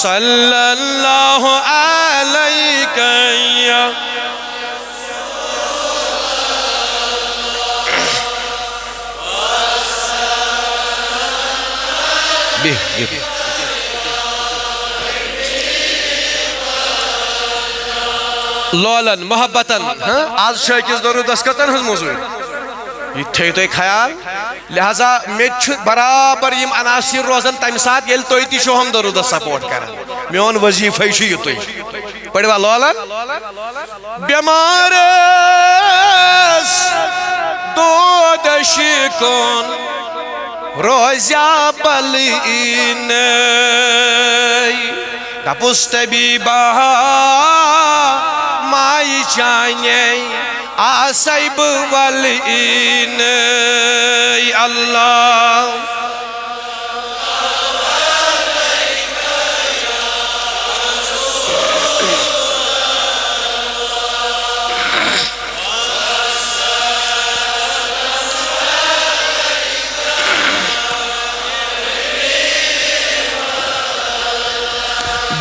सल्लल्लाहु अलैका या लोलन मोहब्बतन आज शकीस दरूदस कतन हज मौजूद ये थे तो ख्याल लिहाजा मे बराबर यम अनासिर रोजन तम सात ये तो हम दरूदस सपोर्ट कर मोन वजीफे यु तुम पढ़वा लोलन बेमार दोद शिकोन रोजा बलीन कपुस तबीबा माई जाने आसैब वलीन अल्लाह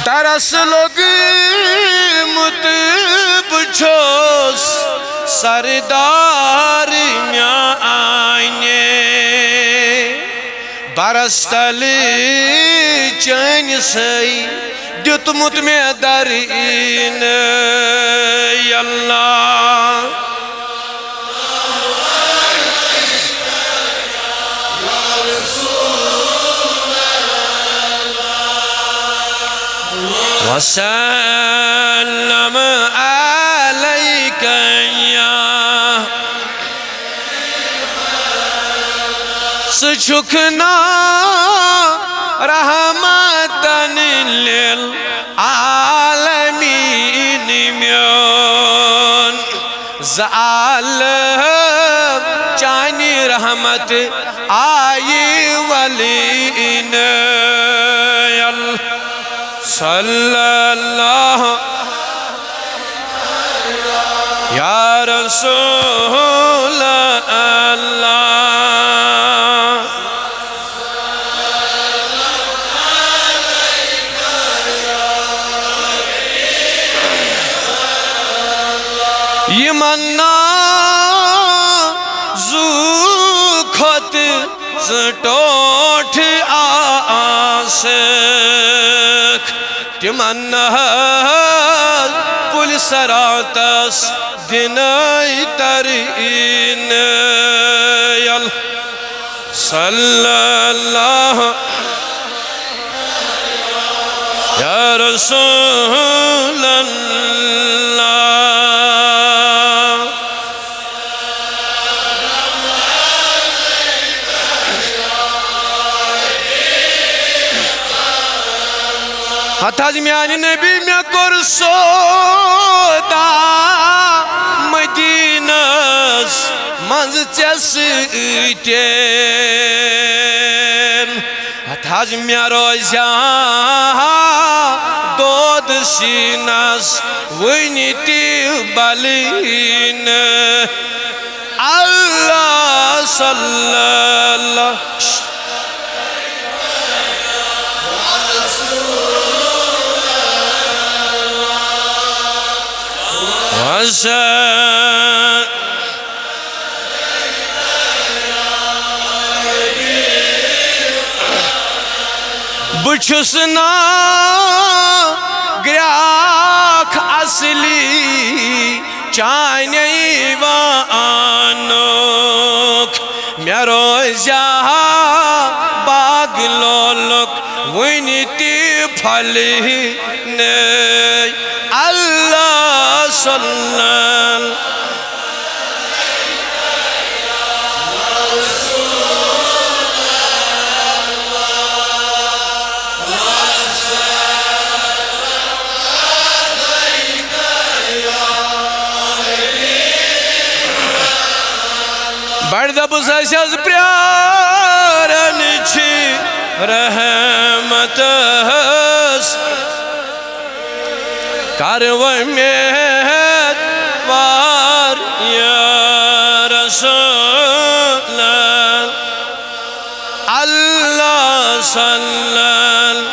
दरस लोग मुतब छोस सरदार आने बरस्तल चन सई दुतमुत में दरीन अल्लाह वसल्लम अलैका या सुचुकना रहमतन लिल आलमीन म्योन ज़ालिम चानी रहमत आई वलीन सल्लल्लाहु या रसूल अल्लाह यमन्ना ज़ुखत ज़टोठ आसक तिमन्ना पुल सरातस दिनाई तरीन सल्लल्लाहु या रसूल अल्लाह हथाज म्यानि नबी मे कोर सोदा मदीनस मंज चसतेन हथाज म्या रोजा दोद सीनस वनिति बलीन अल्लाह सल्लल्लाहु बुछुसना ग्राख असली चाने वानोक मेरो जा बाग लोलक वनिति फली ने अल्लाह सल्लल्लाहु बड़दबुस प्यारन छी रहमत कारव में वार या रसूल अल्लाह सल्लल्लाहु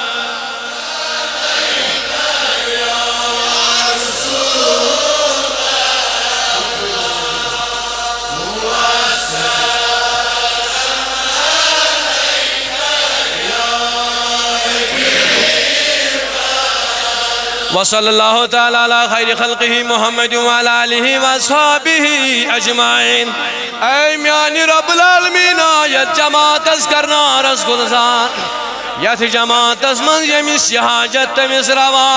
वसल्लल्लाहु तआला अला खैरि खल्क़िही मुहम्मद व अला आलिहि व अस्हाबिही अजमाइन। ऐ म्यानि रब्बुल आलमीन यत जमातस करना रस गुलजार, यथ जमातस मंज यमिस हाजत तमिस रवा।